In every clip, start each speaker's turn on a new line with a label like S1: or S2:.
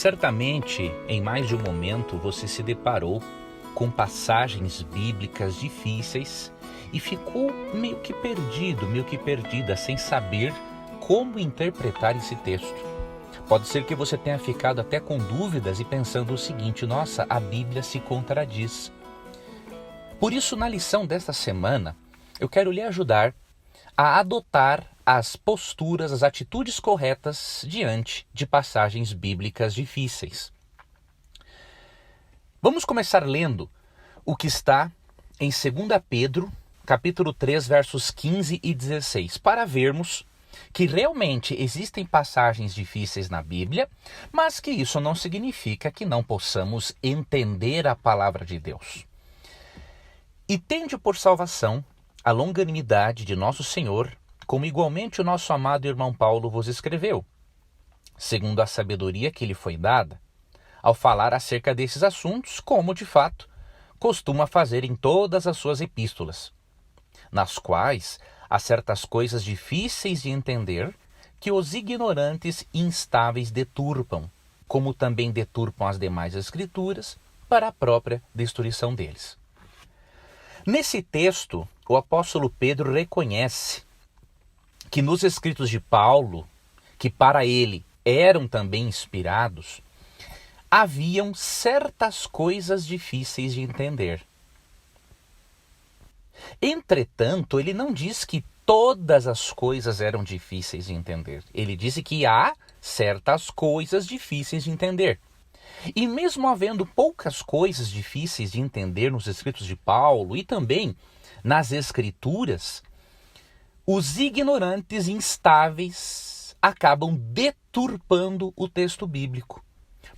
S1: Certamente, em mais de um momento, você se deparou com passagens bíblicas difíceis e ficou meio que perdido, meio que perdida, sem saber como interpretar esse texto. Pode ser que você tenha ficado até com dúvidas e pensando o seguinte: nossa, a Bíblia se contradiz. Por isso, na lição desta semana, eu quero lhe ajudar a adotar as posturas, as atitudes corretas diante de passagens bíblicas difíceis. Vamos começar lendo o que está em 2 Pedro, capítulo 3, versos 15 e 16, para vermos que realmente existem passagens difíceis na Bíblia, mas que isso não significa que não possamos entender a palavra de Deus. E tende por salvação a longanimidade de nosso Senhor, como igualmente o nosso amado irmão Paulo vos escreveu, segundo a sabedoria que lhe foi dada, ao falar acerca desses assuntos, como de fato costuma fazer em todas as suas epístolas, nas quais há certas coisas difíceis de entender que os ignorantes e instáveis deturpam, como também deturpam as demais escrituras para a própria destruição deles. Nesse texto, o apóstolo Pedro reconhece que nos escritos de Paulo, que para ele eram também inspirados, haviam certas coisas difíceis de entender. Entretanto, ele não diz que todas as coisas eram difíceis de entender. Ele diz que há certas coisas difíceis de entender. E mesmo havendo poucas coisas difíceis de entender nos escritos de Paulo e também nas Escrituras, os ignorantes instáveis acabam deturpando o texto bíblico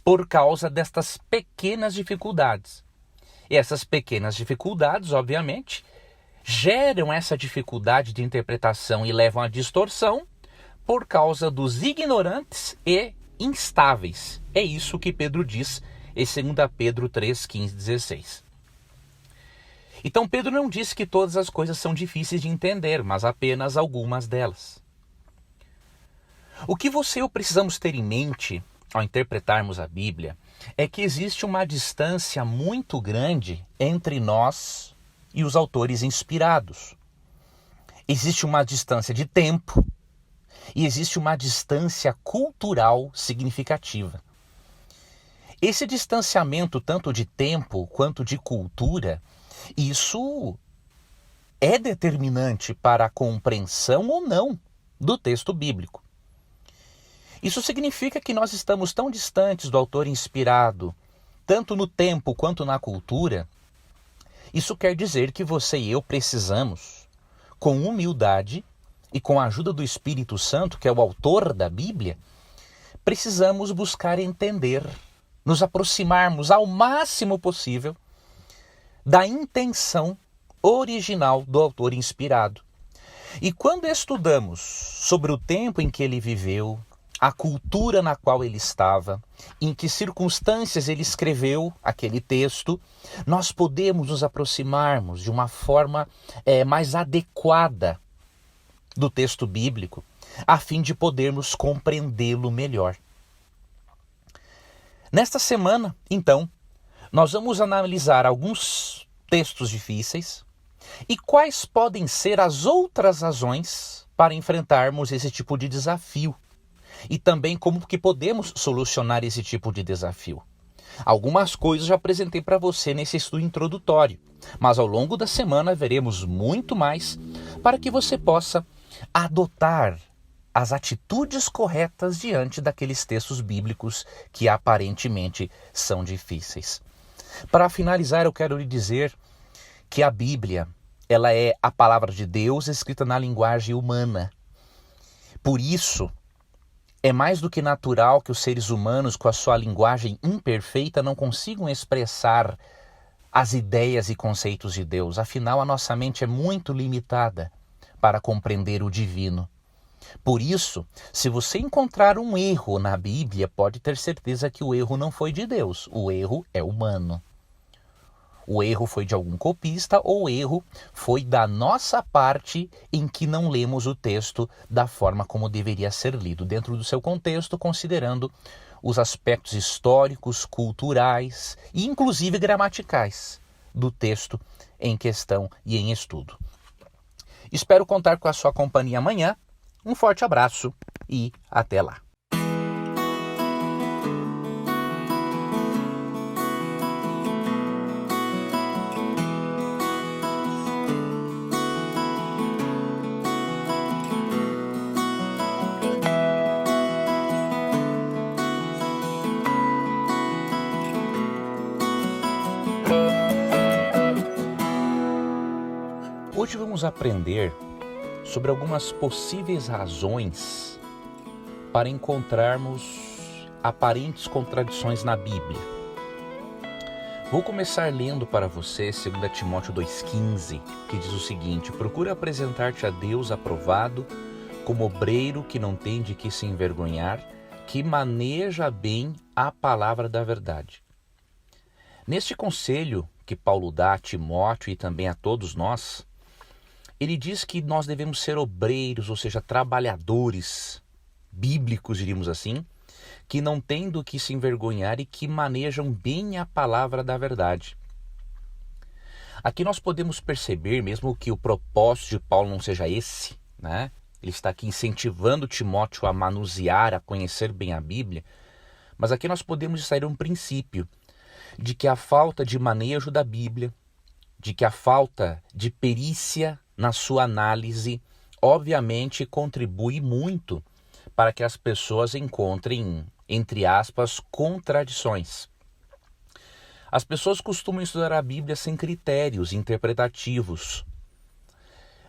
S1: por causa destas pequenas dificuldades. E essas pequenas dificuldades, obviamente, geram essa dificuldade de interpretação e levam à distorção por causa dos ignorantes e instáveis. É isso que Pedro diz em 2 Pedro 3, 15 e 16. Então Pedro não diz que todas as coisas são difíceis de entender, mas apenas algumas delas. O que você e eu precisamos ter em mente ao interpretarmos a Bíblia é que existe uma distância muito grande entre nós e os autores inspirados. Existe uma distância de tempo e existe uma distância cultural significativa. Esse distanciamento, tanto de tempo quanto de cultura, isso é determinante para a compreensão ou não do texto bíblico. Isso significa que nós estamos tão distantes do autor inspirado, tanto no tempo quanto na cultura. Isso quer dizer que você e eu precisamos, com humildade e com a ajuda do Espírito Santo, que é o autor da Bíblia, precisamos buscar entender, nos aproximarmos ao máximo possível da intenção original do autor inspirado. E quando estudamos sobre o tempo em que ele viveu, a cultura na qual ele estava, em que circunstâncias ele escreveu aquele texto, nós podemos nos aproximarmos de uma forma mais adequada do texto bíblico, a fim de podermos compreendê-lo melhor. Nesta semana, então, nós vamos analisar alguns textos difíceis e quais podem ser as outras razões para enfrentarmos esse tipo de desafio e também como que podemos solucionar esse tipo de desafio. Algumas coisas já apresentei para você nesse estudo introdutório, mas ao longo da semana veremos muito mais para que você possa adotar as atitudes corretas diante daqueles textos bíblicos que aparentemente são difíceis. Para finalizar, eu quero lhe dizer que a Bíblia, ela é a palavra de Deus escrita na linguagem humana. Por isso, é mais do que natural que os seres humanos, com a sua linguagem imperfeita, não consigam expressar as ideias e conceitos de Deus. Afinal, a nossa mente é muito limitada para compreender o divino. Por isso, se você encontrar um erro na Bíblia, pode ter certeza que o erro não foi de Deus, o erro é humano. O erro foi de algum copista ou o erro foi da nossa parte em que não lemos o texto da forma como deveria ser lido, dentro do seu contexto, considerando os aspectos históricos, culturais e inclusive gramaticais do texto em questão e em estudo. Espero contar com a sua companhia amanhã. Um forte abraço e até lá. Hoje vamos aprender sobre algumas possíveis razões para encontrarmos aparentes contradições na Bíblia. Vou começar lendo para você 2 Timóteo 2,15, que diz o seguinte: procura apresentar-te a Deus aprovado, como obreiro que não tem de que se envergonhar, que maneja bem a palavra da verdade. Neste conselho que Paulo dá a Timóteo e também a todos nós, ele diz que nós devemos ser obreiros, ou seja, trabalhadores bíblicos, diríamos assim, que não têm do que se envergonhar e que manejam bem a palavra da verdade. Aqui nós podemos perceber, mesmo que o propósito de Paulo não seja esse, né? Ele está aqui incentivando Timóteo a manusear, a conhecer bem a Bíblia, mas aqui nós podemos extrair um princípio de que a falta de manejo da Bíblia, de que a falta de perícia na sua análise, obviamente contribui muito para que as pessoas encontrem, entre aspas, contradições. As pessoas costumam estudar a Bíblia sem critérios interpretativos.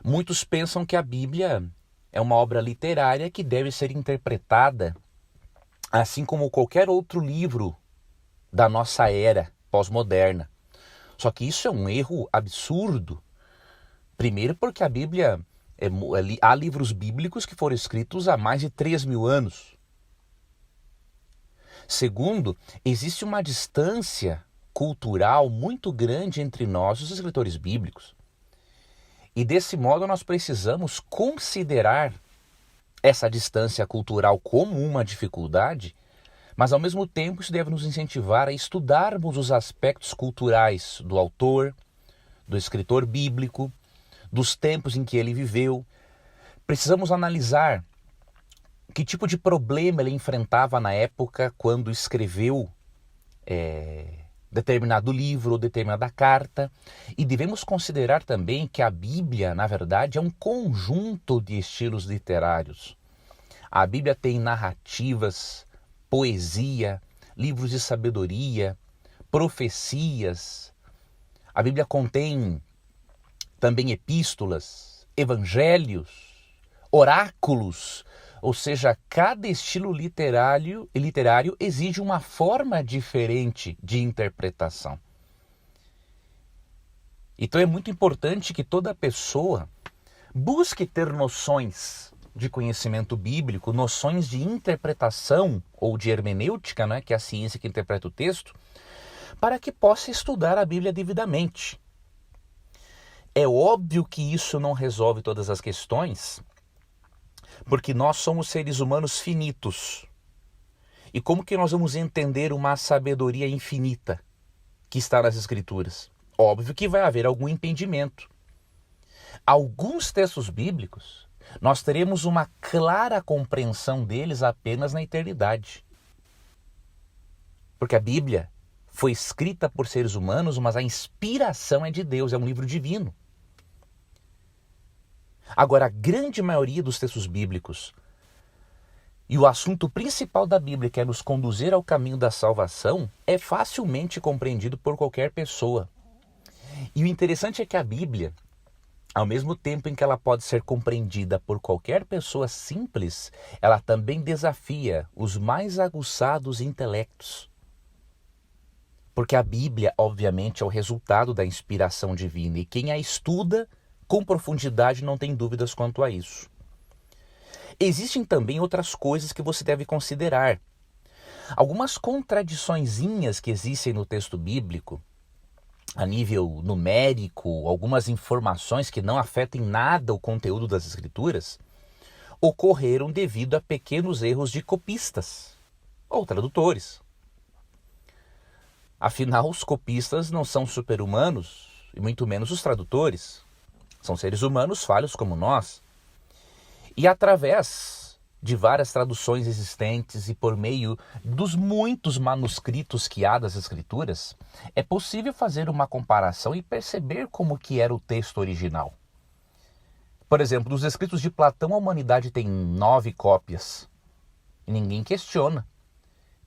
S1: Muitos pensam que a Bíblia é uma obra literária que deve ser interpretada assim como qualquer outro livro da nossa era pós-moderna. Só que isso é um erro absurdo. Primeiro porque a Bíblia, há livros bíblicos que foram escritos há mais de 3.000 anos. Segundo, existe uma distância cultural muito grande entre nós e os escritores bíblicos. E desse modo nós precisamos considerar essa distância cultural como uma dificuldade, mas ao mesmo tempo isso deve nos incentivar a estudarmos os aspectos culturais do autor, do escritor bíblico, dos tempos em que ele viveu. Precisamos analisar que tipo de problema ele enfrentava na época quando escreveu determinado livro ou determinada carta. E devemos considerar também que a Bíblia, na verdade, é um conjunto de estilos literários. A Bíblia tem narrativas, poesia, livros de sabedoria, profecias. A Bíblia contém também epístolas, evangelhos, oráculos, ou seja, cada estilo literário exige uma forma diferente de interpretação. Então é muito importante que toda pessoa busque ter noções de conhecimento bíblico, noções de interpretação ou de hermenêutica, né, que é a ciência que interpreta o texto, para que possa estudar a Bíblia devidamente. É óbvio que isso não resolve todas as questões, porque nós somos seres humanos finitos. E como que nós vamos entender uma sabedoria infinita que está nas Escrituras? Óbvio que vai haver algum impedimento. Alguns textos bíblicos, nós teremos uma clara compreensão deles apenas na eternidade. Porque a Bíblia foi escrita por seres humanos, mas a inspiração é de Deus, é um livro divino. Agora, a grande maioria dos textos bíblicos e o assunto principal da Bíblia, que é nos conduzir ao caminho da salvação, é facilmente compreendido por qualquer pessoa. E o interessante é que a Bíblia, ao mesmo tempo em que ela pode ser compreendida por qualquer pessoa simples, ela também desafia os mais aguçados intelectos. Porque a Bíblia, obviamente, é o resultado da inspiração divina, e quem a estuda com profundidade não tem dúvidas quanto a isso. Existem também outras coisas que você deve considerar. Algumas contradiçõezinhas que existem no texto bíblico, a nível numérico, algumas informações que não afetem nada o conteúdo das Escrituras, ocorreram devido a pequenos erros de copistas. ou tradutores. Afinal, os copistas não são super-humanos, e muito menos os tradutores. São seres humanos falhos como nós. E através de várias traduções existentes e por meio dos muitos manuscritos que há das Escrituras, é possível fazer uma comparação e perceber como que era o texto original. Por exemplo, dos escritos de Platão, a humanidade tem 9 cópias. E ninguém questiona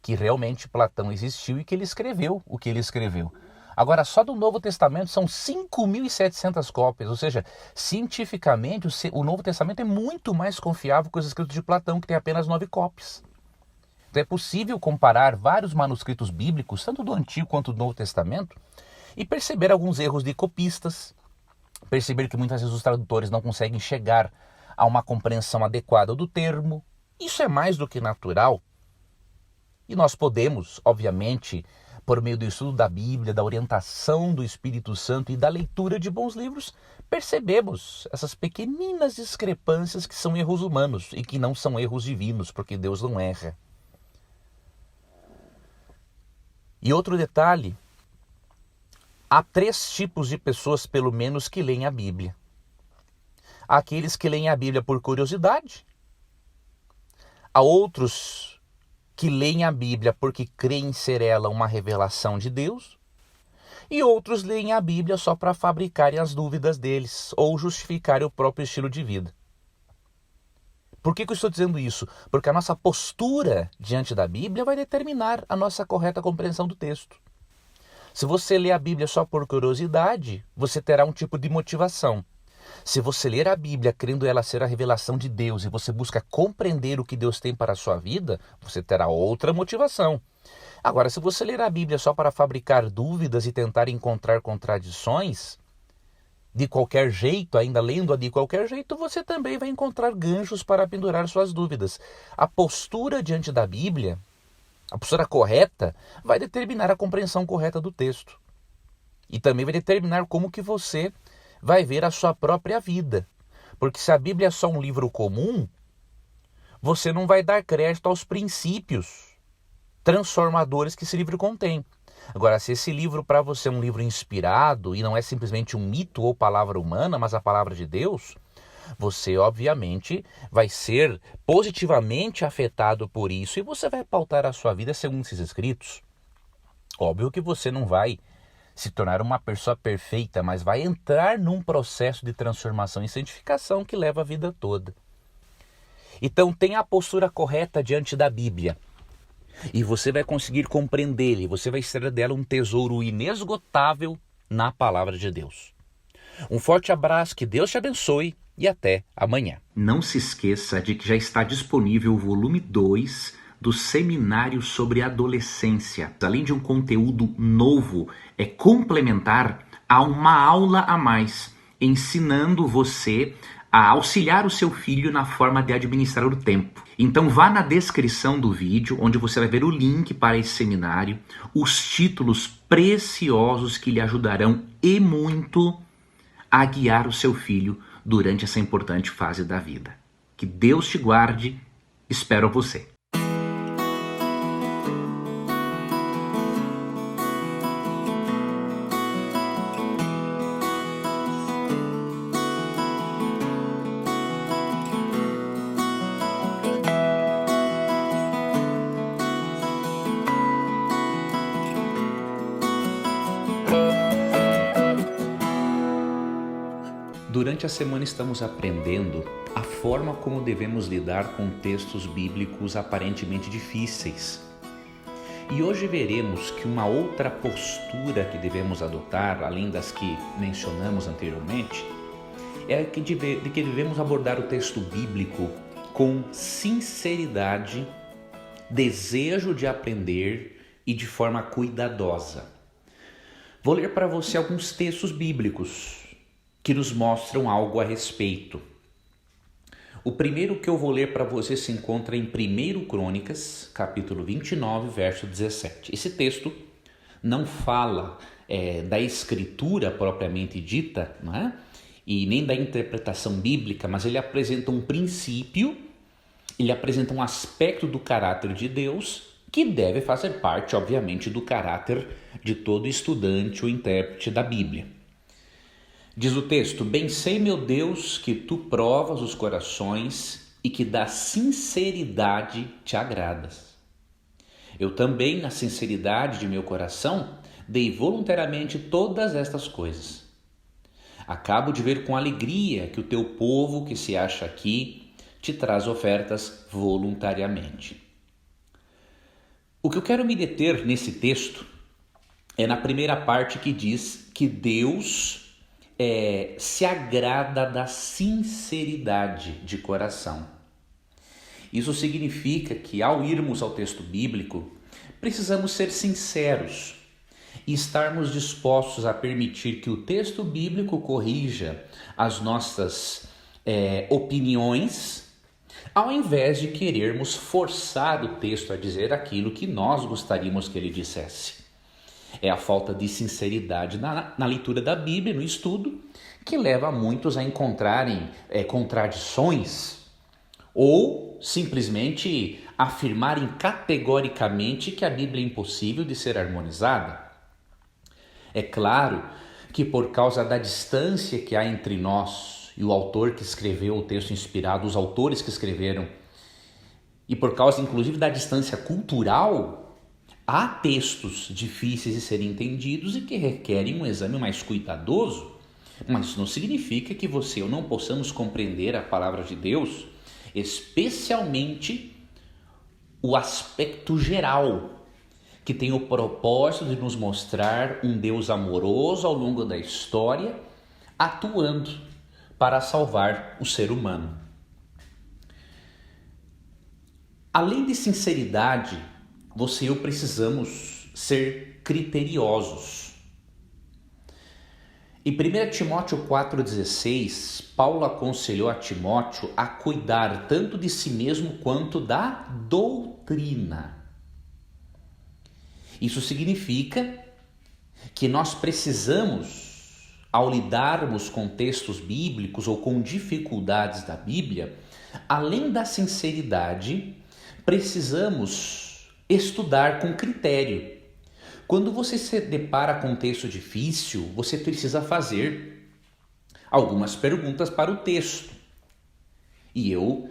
S1: que realmente Platão existiu e que ele escreveu o que ele escreveu. Agora, só do Novo Testamento são 5.700 cópias, ou seja, cientificamente o Novo Testamento é muito mais confiável que os escritos de Platão, que tem apenas 9 cópias. Então é possível comparar vários manuscritos bíblicos, tanto do Antigo quanto do Novo Testamento, e perceber alguns erros de copistas, perceber que muitas vezes os tradutores não conseguem chegar a uma compreensão adequada do termo. Isso é mais do que natural. E nós podemos, obviamente, por meio do estudo da Bíblia, da orientação do Espírito Santo e da leitura de bons livros, percebemos essas pequeninas discrepâncias que são erros humanos e que não são erros divinos, porque Deus não erra. E outro detalhe, há 3 tipos de pessoas, pelo menos, que leem a Bíblia. Há aqueles que leem a Bíblia por curiosidade, há outros que leem a Bíblia porque creem ser ela uma revelação de Deus, e outros leem a Bíblia só para fabricarem as dúvidas deles ou justificarem o próprio estilo de vida. Por que eu estou dizendo isso? Porque a nossa postura diante da Bíblia vai determinar a nossa correta compreensão do texto. Se você lê a Bíblia só por curiosidade, você terá um tipo de motivação. Se você ler a Bíblia crendo ela ser a revelação de Deus e você busca compreender o que Deus tem para a sua vida, você terá outra motivação. Agora, se você ler a Bíblia só para fabricar dúvidas e tentar encontrar contradições, de qualquer jeito, ainda lendo-a de qualquer jeito, você também vai encontrar ganchos para pendurar suas dúvidas. A postura diante da Bíblia, a postura correta, vai determinar a compreensão correta do texto. E também vai determinar como que você vai ver a sua própria vida. Porque se a Bíblia é só um livro comum, você não vai dar crédito aos princípios transformadores que esse livro contém. Agora, se esse livro para você é um livro inspirado e não é simplesmente um mito ou palavra humana, mas a palavra de Deus, você obviamente vai ser positivamente afetado por isso e você vai pautar a sua vida segundo esses escritos. Óbvio que você não vai se tornar uma pessoa perfeita, mas vai entrar num processo de transformação e santificação que leva a vida toda. Então tenha a postura correta diante da Bíblia. E você vai conseguir compreendê-la, você vai extrair dela um tesouro inesgotável na palavra de Deus. Um forte abraço, que Deus te abençoe e até amanhã.
S2: Não se esqueça de que já está disponível o volume 2 do Seminário sobre Adolescência. Além de um conteúdo novo, complementar, há uma aula a mais, ensinando você a auxiliar o seu filho na forma de administrar o tempo. Então vá na descrição do vídeo, onde você vai ver o link para esse seminário, os títulos preciosos que lhe ajudarão e muito a guiar o seu filho durante essa importante fase da vida. Que Deus te guarde, espero você.
S1: Durante a semana estamos aprendendo a forma como devemos lidar com textos bíblicos aparentemente difíceis. E hoje veremos que uma outra postura que devemos adotar, além das que mencionamos anteriormente, é de que devemos abordar o texto bíblico com sinceridade, desejo de aprender e de forma cuidadosa. Vou ler para você alguns textos bíblicos que nos mostram algo a respeito. O primeiro que eu vou ler para você se encontra em 1 Crônicas, capítulo 29, verso 17. Esse texto não fala da escritura propriamente dita, não é? E nem da interpretação bíblica, mas ele apresenta um princípio, ele apresenta um aspecto do caráter de Deus que deve fazer parte, obviamente, do caráter de todo estudante ou intérprete da Bíblia. Diz o texto: bem sei, meu Deus, que tu provas os corações e que da sinceridade te agradas. Eu também, na sinceridade de meu coração, dei voluntariamente todas estas coisas. Acabo de ver com alegria que o teu povo que se acha aqui te traz ofertas voluntariamente. O que eu quero me deter nesse texto é na primeira parte que diz que Deus se agrada da sinceridade de coração. Isso significa que, ao irmos ao texto bíblico, precisamos ser sinceros e estarmos dispostos a permitir que o texto bíblico corrija as nossas opiniões, ao invés de querermos forçar o texto a dizer aquilo que nós gostaríamos que ele dissesse. É a falta de sinceridade na leitura da Bíblia, no estudo, que leva muitos a encontrarem contradições ou simplesmente afirmarem categoricamente que a Bíblia é impossível de ser harmonizada. É claro que por causa da distância que há entre nós e o autor que escreveu o texto inspirado, os autores que escreveram, e por causa inclusive da distância cultural, há textos difíceis de serem entendidos e que requerem um exame mais cuidadoso, mas isso não significa que você ou não possamos compreender a palavra de Deus, especialmente o aspecto geral, que tem o propósito de nos mostrar um Deus amoroso ao longo da história, atuando para salvar o ser humano. Além de sinceridade, você e eu precisamos ser criteriosos. Em 1 Timóteo 4,16, Paulo aconselhou a Timóteo a cuidar tanto de si mesmo quanto da doutrina. Isso significa que nós precisamos, ao lidarmos com textos bíblicos ou com dificuldades da Bíblia, além da sinceridade, precisamos estudar com critério. Quando você se depara com um texto difícil, você precisa fazer algumas perguntas para o texto. E eu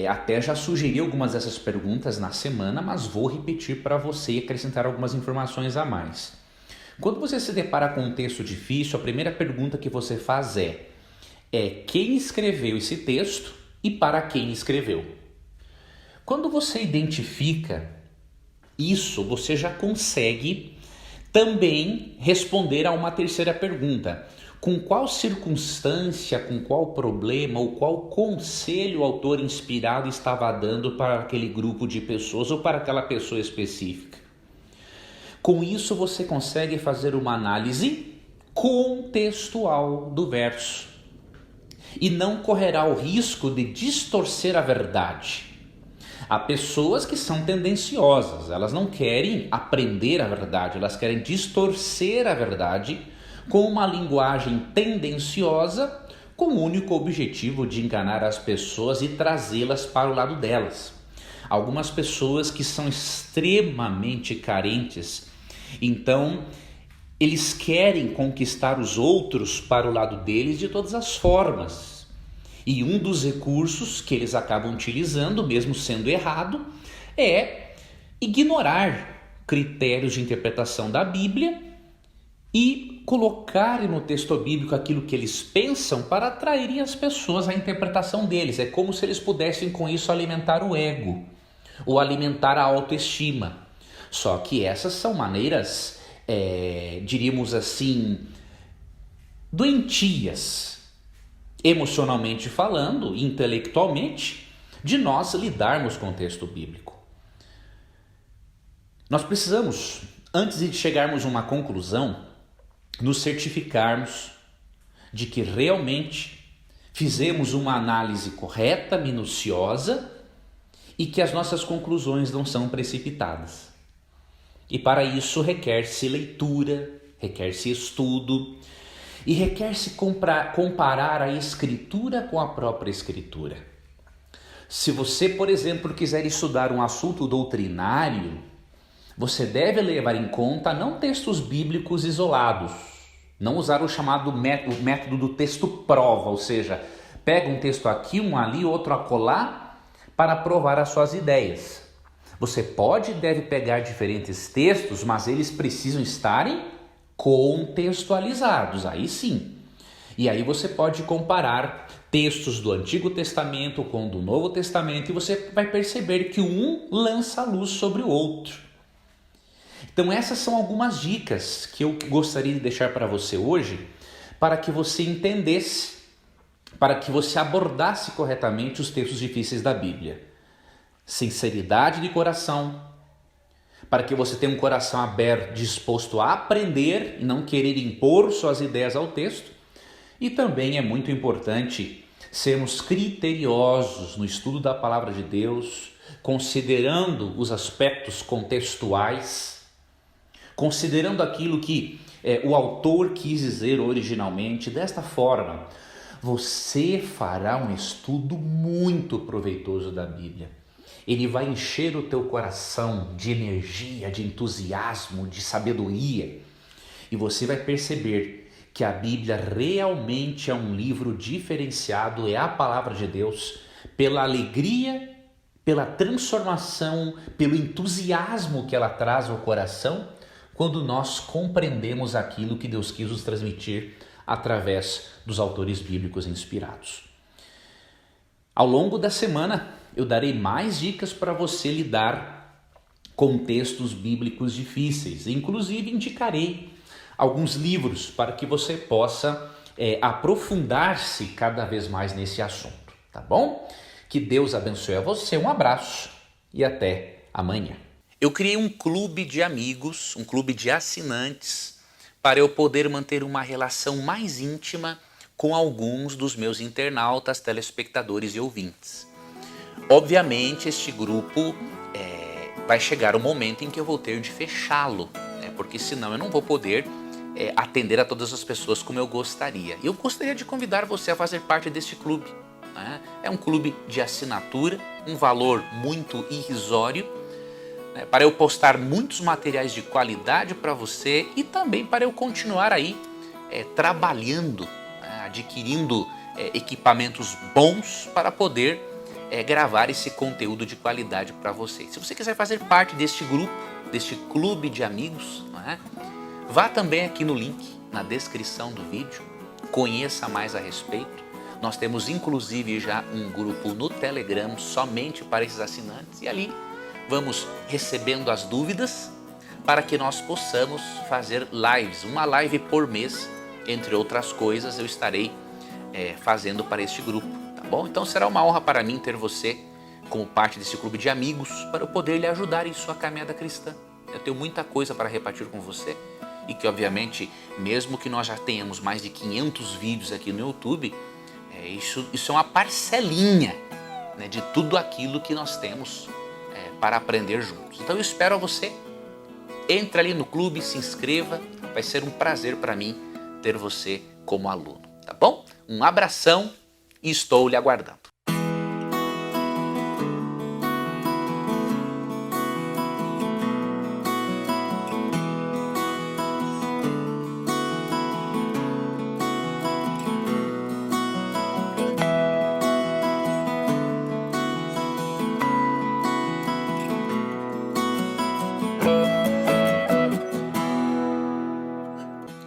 S1: até já sugeri algumas dessas perguntas na semana, mas vou repetir para você e acrescentar algumas informações a mais. Quando você se depara com um texto difícil, a primeira pergunta que você faz é quem escreveu esse texto e para quem escreveu. Quando você identifica isso, você já consegue também responder a uma terceira pergunta. Com qual circunstância, com qual problema ou qual conselho o autor inspirado estava dando para aquele grupo de pessoas ou para aquela pessoa específica? Com isso você consegue fazer uma análise contextual do verso e não correrá o risco de distorcer a verdade. Há pessoas que são tendenciosas, elas não querem aprender a verdade, elas querem distorcer a verdade com uma linguagem tendenciosa, com o único objetivo de enganar as pessoas e trazê-las para o lado delas. Algumas pessoas que são extremamente carentes, então eles querem conquistar os outros para o lado deles de todas as formas. E um dos recursos que eles acabam utilizando, mesmo sendo errado, é ignorar critérios de interpretação da Bíblia e colocarem no texto bíblico aquilo que eles pensam para atraírem as pessoas à interpretação deles. É como se eles pudessem com isso alimentar o ego ou alimentar a autoestima. Só que essas são maneiras, diríamos assim, doentias, emocionalmente falando, intelectualmente, de nós lidarmos com o texto bíblico. Nós precisamos, antes de chegarmos a uma conclusão, nos certificarmos de que realmente fizemos uma análise correta, minuciosa e que as nossas conclusões não são precipitadas. E para isso requer-se leitura, requer-se estudo e requer-se comparar a Escritura com a própria Escritura. Se você, por exemplo, quiser estudar um assunto doutrinário, você deve levar em conta não textos bíblicos isolados, não usar o chamado método do texto prova, ou seja, pega um texto aqui, um ali, outro acolá, para provar as suas ideias. Você pode e deve pegar diferentes textos, mas eles precisam estarem contextualizados, aí sim. E aí você pode comparar textos do Antigo Testamento com o do Novo Testamento e você vai perceber que um lança luz sobre o outro. Então essas são algumas dicas que eu gostaria de deixar para você hoje, para que você entendesse, para que você abordasse corretamente os textos difíceis da Bíblia. Sinceridade de coração, para que você tenha um coração aberto, disposto a aprender e não querer impor suas ideias ao texto. E também é muito importante sermos criteriosos no estudo da palavra de Deus, considerando os aspectos contextuais, considerando aquilo que o autor quis dizer originalmente. Desta forma, você fará um estudo muito proveitoso da Bíblia. Ele vai encher o teu coração de energia, de entusiasmo, de sabedoria. E você vai perceber que a Bíblia realmente é um livro diferenciado, é a palavra de Deus, pela alegria, pela transformação, pelo entusiasmo que ela traz ao coração, quando nós compreendemos aquilo que Deus quis nos transmitir através dos autores bíblicos inspirados. Ao longo da semana, eu darei mais dicas para você lidar com textos bíblicos difíceis. Inclusive, indicarei alguns livros para que você possa aprofundar-se cada vez mais nesse assunto, tá bom? Que Deus abençoe a você, um abraço e até amanhã. Eu criei um clube de amigos, um clube de assinantes, para eu poder manter uma relação mais íntima com alguns dos meus internautas, telespectadores e ouvintes. Obviamente, este grupo vai chegar o momento em que eu vou ter de fechá-lo, né? Porque senão eu não vou poder atender a todas as pessoas como eu gostaria. Eu gostaria de convidar você a fazer parte deste clube, né? É um clube de assinatura, um valor muito irrisório, né? Para eu postar muitos materiais de qualidade para você e também para eu continuar aí trabalhando, né? Adquirindo equipamentos bons para poder gravar esse conteúdo de qualidade para você. Se você quiser fazer parte deste grupo, deste clube de amigos, né? Vá também aqui no link, na descrição do vídeo, conheça mais a respeito. Nós temos inclusive já um grupo no Telegram somente para esses assinantes e ali vamos recebendo as dúvidas para que nós possamos fazer lives, uma live por mês, entre outras coisas eu estarei fazendo para este grupo, tá bom? Então será uma honra para mim ter você como parte desse clube de amigos para eu poder lhe ajudar em sua caminhada cristã. Eu tenho muita coisa para repartir com você e que obviamente, mesmo que nós já tenhamos mais de 500 vídeos aqui no YouTube, isso é uma parcelinha, né, de tudo aquilo que nós temos para aprender juntos. Então eu espero você, entre ali no clube, se inscreva, vai ser um prazer para mim ter você como aluno, tá bom? Um abração e estou lhe aguardando.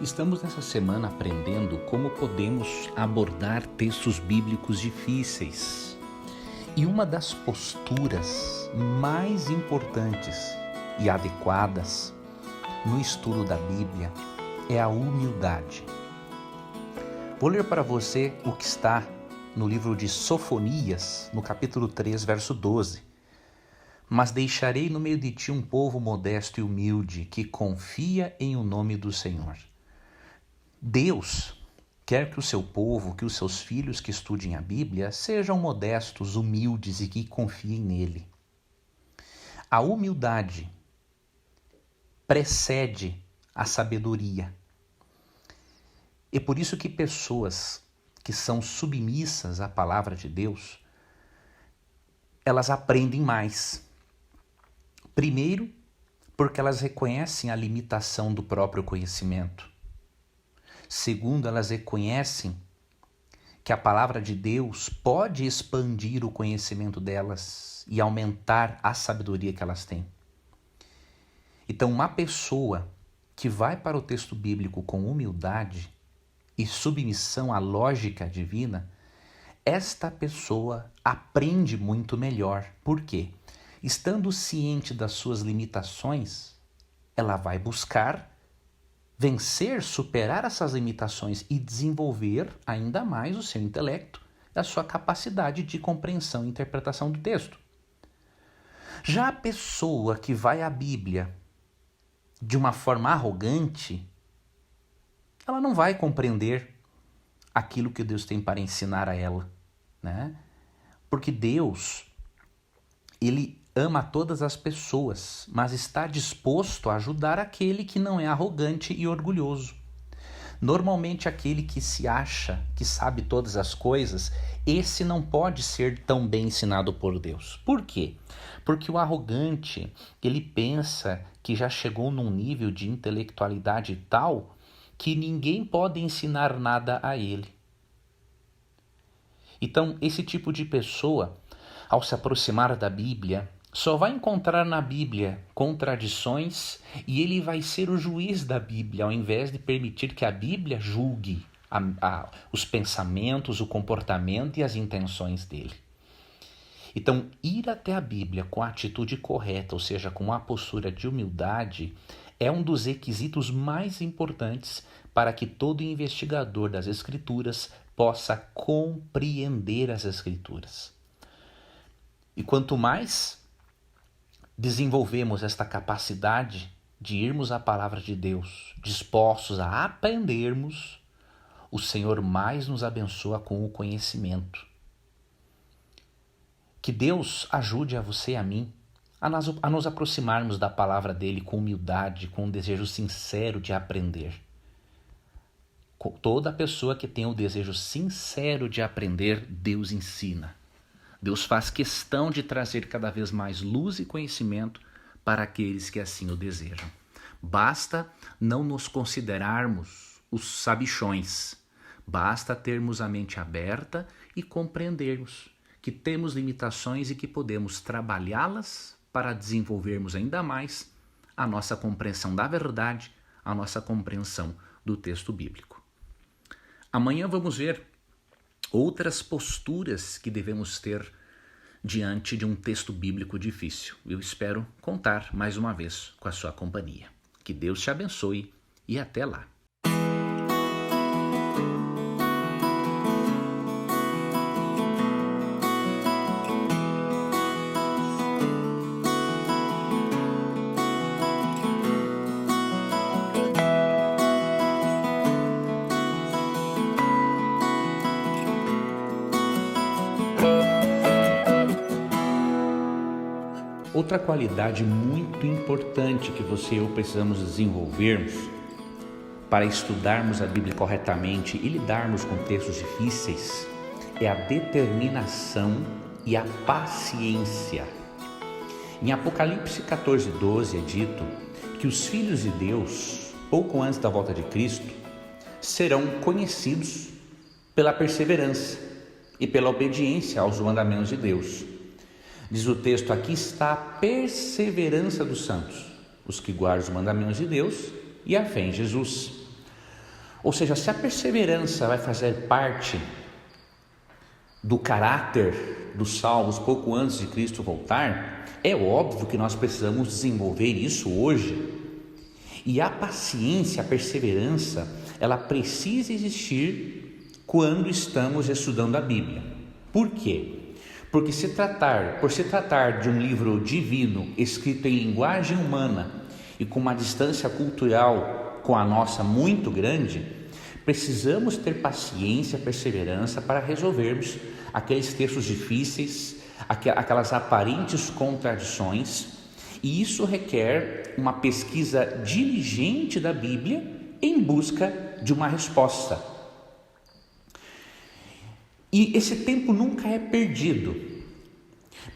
S1: Estamos nessa semana aprendendo como podemos abordar textos bíblicos difíceis. E uma das posturas mais importantes e adequadas no estudo da Bíblia é a humildade. Vou ler para você o que está no livro de Sofonias, no capítulo 3, verso 12. Mas deixarei no meio de ti um povo modesto e humilde, que confia em o nome do Senhor. Deus quer que o seu povo, que os seus filhos que estudem a Bíblia, sejam modestos, humildes e que confiem nele. A humildade precede a sabedoria. É por isso que pessoas que são submissas à palavra de Deus elas aprendem mais. Primeiro, porque elas reconhecem a limitação do próprio conhecimento. Segundo, elas reconhecem que a palavra de Deus pode expandir o conhecimento delas e aumentar a sabedoria que elas têm. Então, uma pessoa que vai para o texto bíblico com humildade e submissão à lógica divina, esta pessoa aprende muito melhor. Por quê? Estando ciente das suas limitações, ela vai buscar vencer, superar essas limitações e desenvolver ainda mais o seu intelecto e a sua capacidade de compreensão e interpretação do texto. Já a pessoa que vai à Bíblia de uma forma arrogante, ela não vai compreender aquilo que Deus tem para ensinar a ela, né? Porque Deus, Ele ama todas as pessoas, mas está disposto a ajudar aquele que não é arrogante e orgulhoso. Normalmente aquele que se acha que sabe todas as coisas, esse não pode ser tão bem ensinado por Deus. Por quê? Porque o arrogante, ele pensa que já chegou num nível de intelectualidade tal que ninguém pode ensinar nada a ele. Então, esse tipo de pessoa, ao se aproximar da Bíblia, só vai encontrar na Bíblia contradições e ele vai ser o juiz da Bíblia, ao invés de permitir que a Bíblia julgue os pensamentos, o comportamento e as intenções dele. Então, ir até a Bíblia com a atitude correta, ou seja, com a postura de humildade, é um dos requisitos mais importantes para que todo investigador das Escrituras possa compreender as Escrituras. E quanto mais desenvolvemos esta capacidade de irmos à palavra de Deus, dispostos a aprendermos, o Senhor mais nos abençoa com o conhecimento. Que Deus ajude a você e a mim a nos aproximarmos da palavra dele com humildade, com um desejo sincero de aprender. Toda pessoa que tem o desejo sincero de aprender, Deus ensina. Deus faz questão de trazer cada vez mais luz e conhecimento para aqueles que assim o desejam. Basta não nos considerarmos os sabichões. Basta termos a mente aberta e compreendermos que temos limitações e que podemos trabalhá-las para desenvolvermos ainda mais a nossa compreensão da verdade, a nossa compreensão do texto bíblico. Amanhã vamos ver outras posturas que devemos ter diante de um texto bíblico difícil. Eu espero contar mais uma vez com a sua companhia. Que Deus te abençoe e até lá. Outra qualidade muito importante que você e eu precisamos desenvolvermos para estudarmos a Bíblia corretamente e lidarmos com textos difíceis é a determinação e a paciência. Em Apocalipse 14:12 é dito que os filhos de Deus, pouco antes da volta de Cristo, serão conhecidos pela perseverança e pela obediência aos mandamentos de Deus. Diz o texto, aqui está a perseverança dos santos, os que guardam os mandamentos de Deus e a fé em Jesus. Ou seja, se a perseverança vai fazer parte do caráter dos salvos pouco antes de Cristo voltar, é óbvio que nós precisamos desenvolver isso hoje. E a paciência, a perseverança, ela precisa existir quando estamos estudando a Bíblia. Por quê? Porque por se tratar de um livro divino, escrito em linguagem humana e com uma distância cultural com a nossa muito grande, precisamos ter paciência, perseverança para resolvermos aqueles textos difíceis, aquelas aparentes contradições, e isso requer uma pesquisa diligente da Bíblia em busca de uma resposta. E esse tempo nunca é perdido.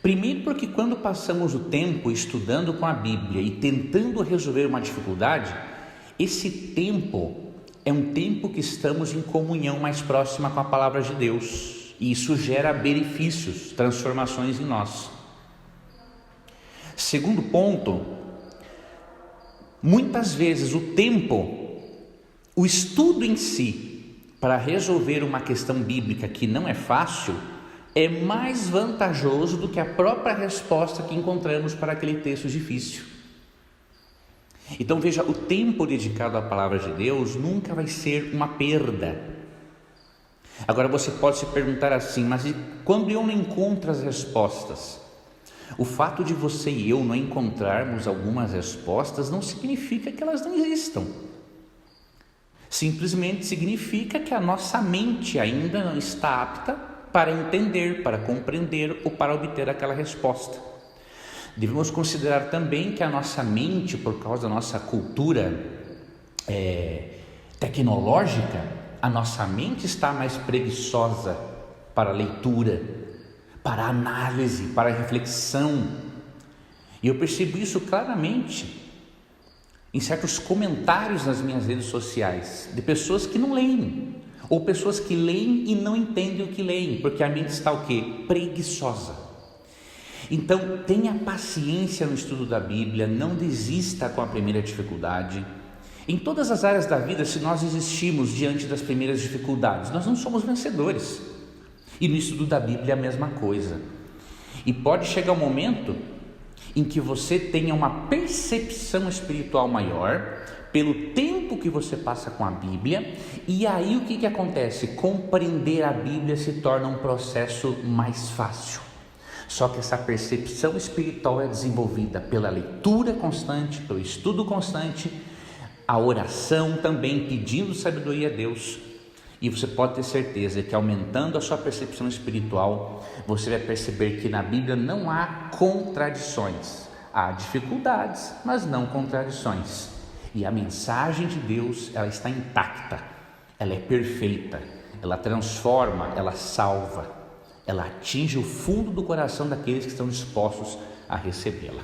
S1: Primeiro porque quando passamos o tempo estudando com a Bíblia e tentando resolver uma dificuldade, esse tempo é um tempo que estamos em comunhão mais próxima com a palavra de Deus. E isso gera benefícios, transformações em nós. Segundo ponto, muitas vezes o tempo, o estudo em si, para resolver uma questão bíblica que não é fácil, é mais vantajoso do que a própria resposta que encontramos para aquele texto difícil. Então veja, o tempo dedicado à palavra de Deus nunca vai ser uma perda. Agora você pode se perguntar assim, mas e quando eu não encontro as respostas? O fato de você e eu não encontrarmos algumas respostas não significa que elas não existam. Simplesmente significa que a nossa mente ainda não está apta para entender, para compreender ou para obter aquela resposta. Devemos considerar também que a nossa mente, por causa da nossa cultura tecnológica, a nossa mente está mais preguiçosa para a leitura, para a análise, para a reflexão. E eu percebo isso claramente em certos comentários nas minhas redes sociais, de pessoas que não leem, ou pessoas que leem e não entendem o que leem, porque a mente está o quê? Preguiçosa. Então, tenha paciência no estudo da Bíblia, não desista com a primeira dificuldade. Em todas as áreas da vida, se nós desistimos diante das primeiras dificuldades, nós não somos vencedores. E no estudo da Bíblia é a mesma coisa. E pode chegar um momento em que você tenha uma percepção espiritual maior pelo tempo que você passa com a Bíblia, e aí o que acontece? Compreender a Bíblia se torna um processo mais fácil. Só que essa percepção espiritual é desenvolvida pela leitura constante, pelo estudo constante, a oração também, pedindo sabedoria a Deus. E você pode ter certeza que aumentando a sua percepção espiritual, você vai perceber que na Bíblia não há contradições. Há dificuldades, mas não contradições. E a mensagem de Deus, ela está intacta, ela é perfeita, ela transforma, ela salva, ela atinge o fundo do coração daqueles que estão dispostos a recebê-la.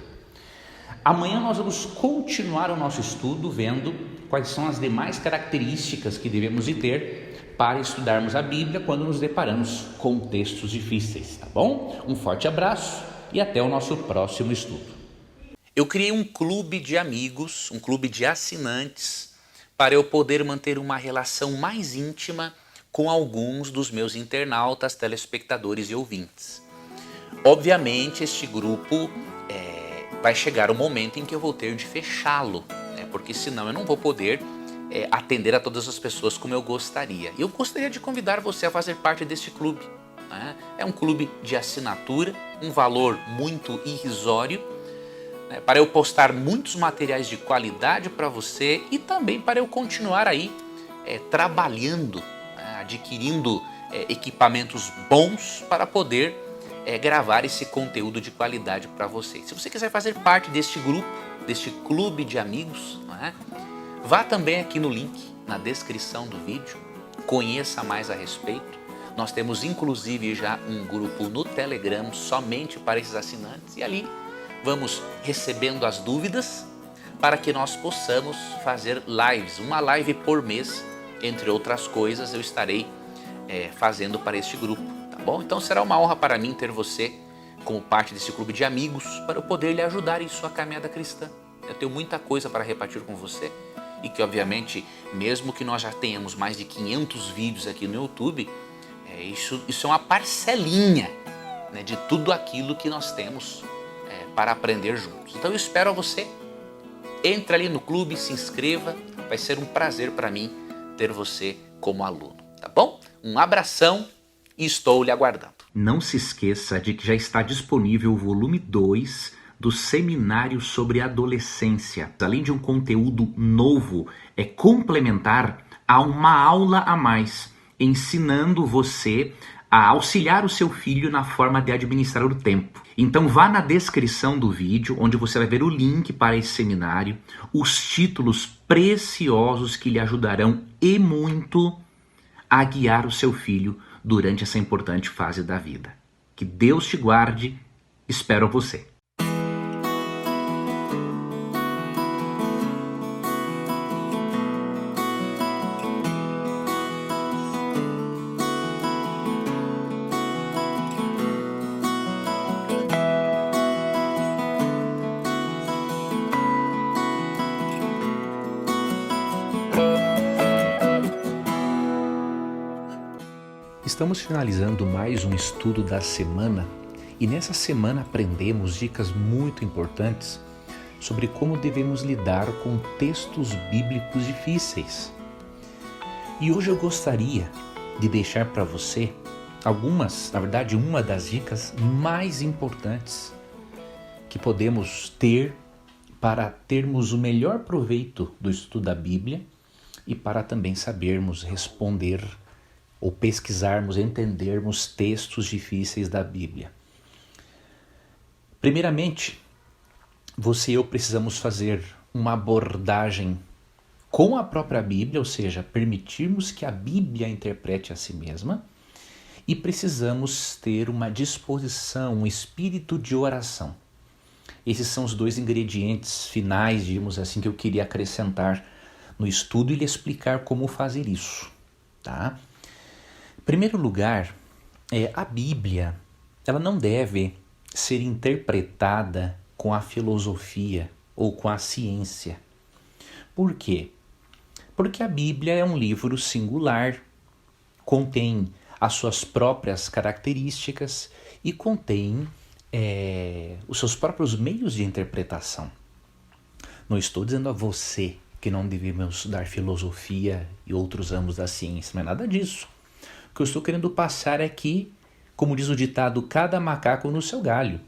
S1: Amanhã nós vamos continuar o nosso estudo vendo quais são as demais características que devemos de ter para estudarmos a Bíblia quando nos deparamos com textos difíceis, tá bom? Um forte abraço e até o nosso próximo estudo. Eu criei um clube de amigos, um clube de assinantes, para eu poder manter uma relação mais íntima com alguns dos meus internautas, telespectadores e ouvintes. Obviamente, este grupo vai chegar o momento em que eu vou ter de fechá-lo, né? Porque senão eu não vou poder atender a todas as pessoas como eu gostaria. E eu gostaria de convidar você a fazer parte deste clube, né? É um clube de assinatura, um valor muito irrisório, né? Para eu postar muitos materiais de qualidade para você e também para eu continuar aí trabalhando, adquirindo equipamentos bons para poder gravar esse conteúdo de qualidade para vocês. Se você quiser fazer parte deste grupo, deste clube de amigos, vá também aqui no link na descrição do vídeo, conheça mais a respeito. Nós temos inclusive já um grupo no Telegram somente para esses assinantes, e ali vamos recebendo as dúvidas para que nós possamos fazer lives, uma live por mês, entre outras coisas eu estarei fazendo para este grupo, tá bom? Então será uma honra para mim ter você como parte desse clube de amigos para eu poder lhe ajudar em sua caminhada cristã. Eu tenho muita coisa para repartir com você e que obviamente, mesmo que nós já tenhamos mais de 500 vídeos aqui no YouTube, isso é uma parcelinha, né, de tudo aquilo que nós temos para aprender juntos. Então eu espero você, entre ali no clube, se inscreva, vai ser um prazer para mim ter você como aluno, tá bom? Um abração e estou lhe aguardando.
S2: Não se esqueça de que já está disponível o volume 2 do Seminário sobre Adolescência. Além de um conteúdo novo, complementar a uma aula a mais, ensinando você a auxiliar o seu filho na forma de administrar o tempo. Então vá na descrição do vídeo, onde você vai ver o link para esse seminário, os títulos preciosos que lhe ajudarão e muito a guiar o seu filho durante essa importante fase da vida. Que Deus te guarde Espero você.
S1: Estamos finalizando mais um estudo da semana e nessa semana aprendemos dicas muito importantes sobre como devemos lidar com textos bíblicos difíceis. E hoje eu gostaria de deixar para você uma das dicas mais importantes que podemos ter para termos o melhor proveito do estudo da Bíblia e para também sabermos responder ou pesquisarmos, entendermos textos difíceis da Bíblia. Primeiramente, você e eu precisamos fazer uma abordagem com a própria Bíblia, ou seja, permitirmos que a Bíblia interprete a si mesma, e precisamos ter uma disposição, um espírito de oração. Esses são os dois ingredientes finais, digamos assim, que eu queria acrescentar no estudo e lhe explicar como fazer isso, tá? Em primeiro lugar, a Bíblia ela não deve ser interpretada com a filosofia ou com a ciência. Por quê? Porque a Bíblia é um livro singular, contém as suas próprias características e contém os seus próprios meios de interpretação. Não estou dizendo a você que não devemos estudar filosofia e outros ramos da ciência, não é nada disso. O que eu estou querendo passar é que, como diz o ditado, cada macaco no seu galho.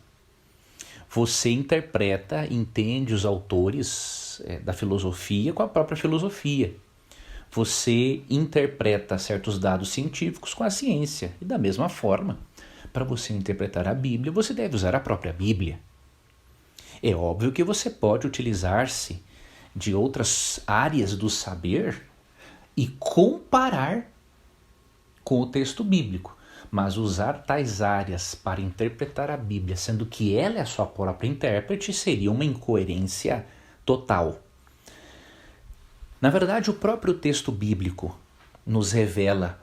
S1: Você interpreta, entende os autores da filosofia com a própria filosofia. Você interpreta certos dados científicos com a ciência. E da mesma forma, para você interpretar a Bíblia, você deve usar a própria Bíblia. É óbvio que você pode utilizar-se de outras áreas do saber e comparar com o texto bíblico, mas usar tais áreas para interpretar a Bíblia, sendo que ela é a sua própria intérprete, seria uma incoerência total. Na verdade, o próprio texto bíblico nos revela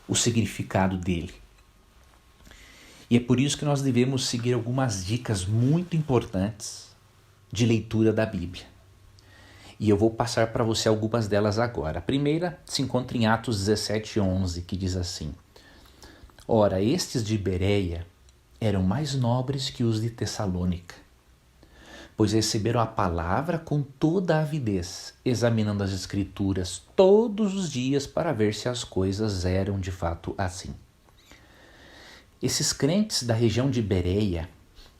S1: o significado dele. E é por isso que nós devemos seguir algumas dicas muito importantes de leitura da Bíblia. E eu vou passar para você algumas delas agora. A primeira se encontra em Atos 17:11, que diz assim: Ora, estes de Bereia eram mais nobres que os de Tessalônica, pois receberam a palavra com toda a avidez, examinando as Escrituras todos os dias para ver se as coisas eram de fato assim. Esses crentes da região de Bereia,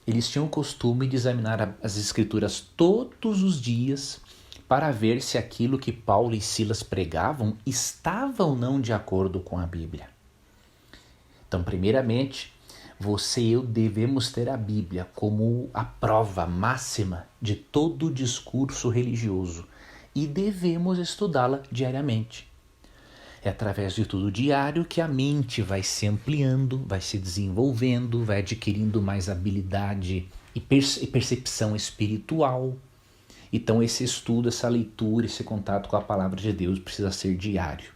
S1: eles tinham o costume de examinar as Escrituras todos os dias para ver se aquilo que Paulo e Silas pregavam estava ou não de acordo com a Bíblia. Então, primeiramente, você e eu devemos ter a Bíblia como a prova máxima de todo o discurso religioso e devemos estudá-la diariamente. É através de tudo diário que a mente vai se ampliando, vai se desenvolvendo, vai adquirindo mais habilidade e percepção espiritual. Então esse estudo, essa leitura, esse contato com a palavra de Deus precisa ser diário.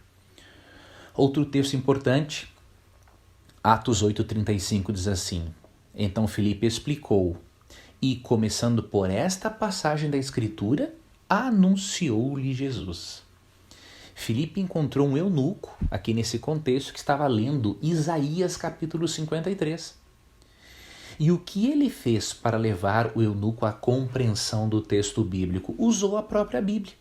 S1: Outro texto importante, Atos 8:35 diz assim: Então Filipe explicou, e começando por esta passagem da Escritura, anunciou-lhe Jesus. Filipe encontrou um eunuco, aqui nesse contexto, que estava lendo Isaías capítulo 53. E o que ele fez para levar o eunuco à compreensão do texto bíblico? Usou a própria Bíblia.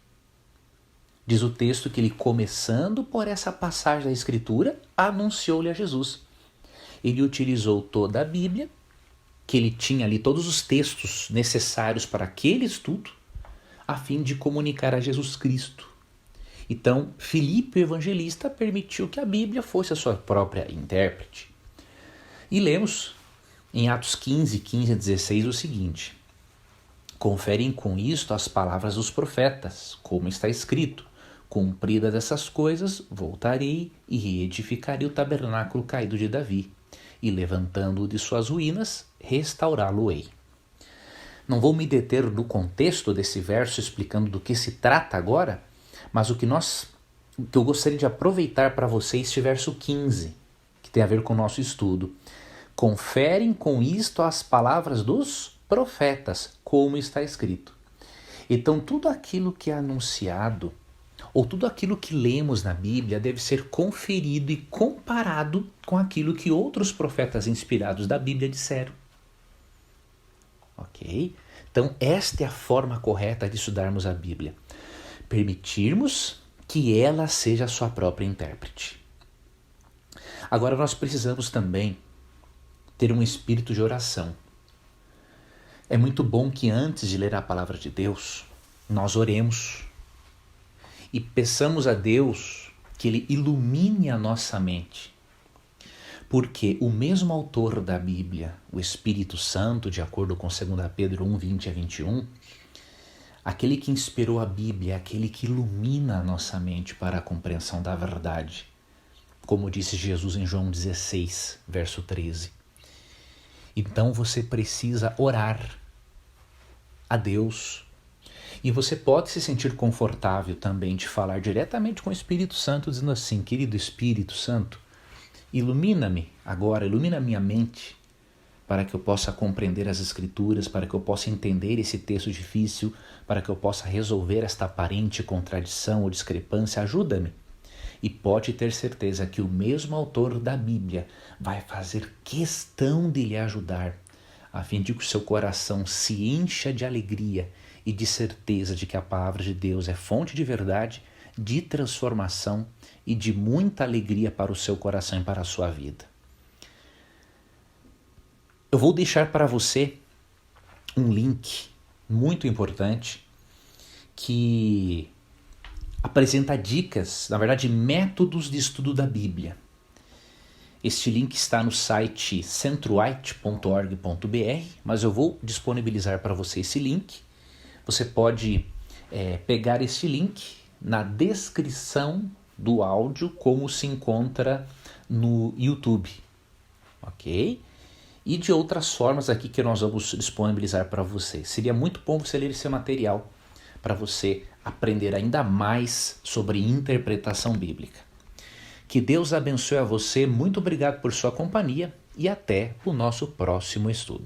S1: Diz o texto que ele, começando por essa passagem da Escritura, anunciou-lhe a Jesus. Ele utilizou toda a Bíblia, que ele tinha ali todos os textos necessários para aquele estudo, a fim de comunicar a Jesus Cristo. Então, Filipe, o evangelista, permitiu que a Bíblia fosse a sua própria intérprete. E lemos em Atos 15:15-16 o seguinte: Conferem com isto as palavras dos profetas, como está escrito: Cumpridas essas coisas, voltarei e reedificarei o tabernáculo caído de Davi, e levantando-o de suas ruínas, restaurá-lo-ei. Não vou me deter no contexto desse verso explicando do que se trata agora, mas o que eu gostaria de aproveitar para vocês este verso 15, que tem a ver com o nosso estudo. Conferem com isto as palavras dos profetas, como está escrito. Então tudo aquilo que é anunciado, ou tudo aquilo que lemos na Bíblia deve ser conferido e comparado com aquilo que outros profetas inspirados da Bíblia disseram. Ok? Então esta é a forma correta de estudarmos a Bíblia. Permitirmos que ela seja a sua própria intérprete. Agora nós precisamos também ter um espírito de oração. É muito bom que antes de ler a palavra de Deus, nós oremos e peçamos a Deus que Ele ilumine a nossa mente. Porque o mesmo autor da Bíblia, o Espírito Santo, de acordo com 2 Pedro 1, 20 a 21, aquele que inspirou a Bíblia é aquele que ilumina a nossa mente para a compreensão da verdade. Como disse Jesus em João 16, verso 13. Então você precisa orar a Deus. E você pode se sentir confortável também de falar diretamente com o Espírito Santo, dizendo assim: querido Espírito Santo, ilumina-me agora, ilumina a minha mente, para que eu possa compreender as Escrituras, para que eu possa entender esse texto difícil, para que eu possa resolver esta aparente contradição ou discrepância. Ajuda-me. E pode ter certeza que o mesmo autor da Bíblia vai fazer questão de lhe ajudar, a fim de que o seu coração se encha de alegria e de certeza de que a palavra de Deus é fonte de verdade, de transformação e de muita alegria para o seu coração e para a sua vida. Eu vou deixar para você um link muito importante que apresenta dicas, na verdade, métodos de estudo da Bíblia. Este link está no site centroite.org.br, mas eu vou disponibilizar para você esse link. Você pode pegar esse link na descrição do áudio, como se encontra no YouTube, ok? E de outras formas aqui que nós vamos disponibilizar para você. Seria muito bom você ler esse material para você aprender ainda mais sobre interpretação bíblica. Que Deus abençoe a você, muito obrigado por sua companhia e até o nosso próximo estudo.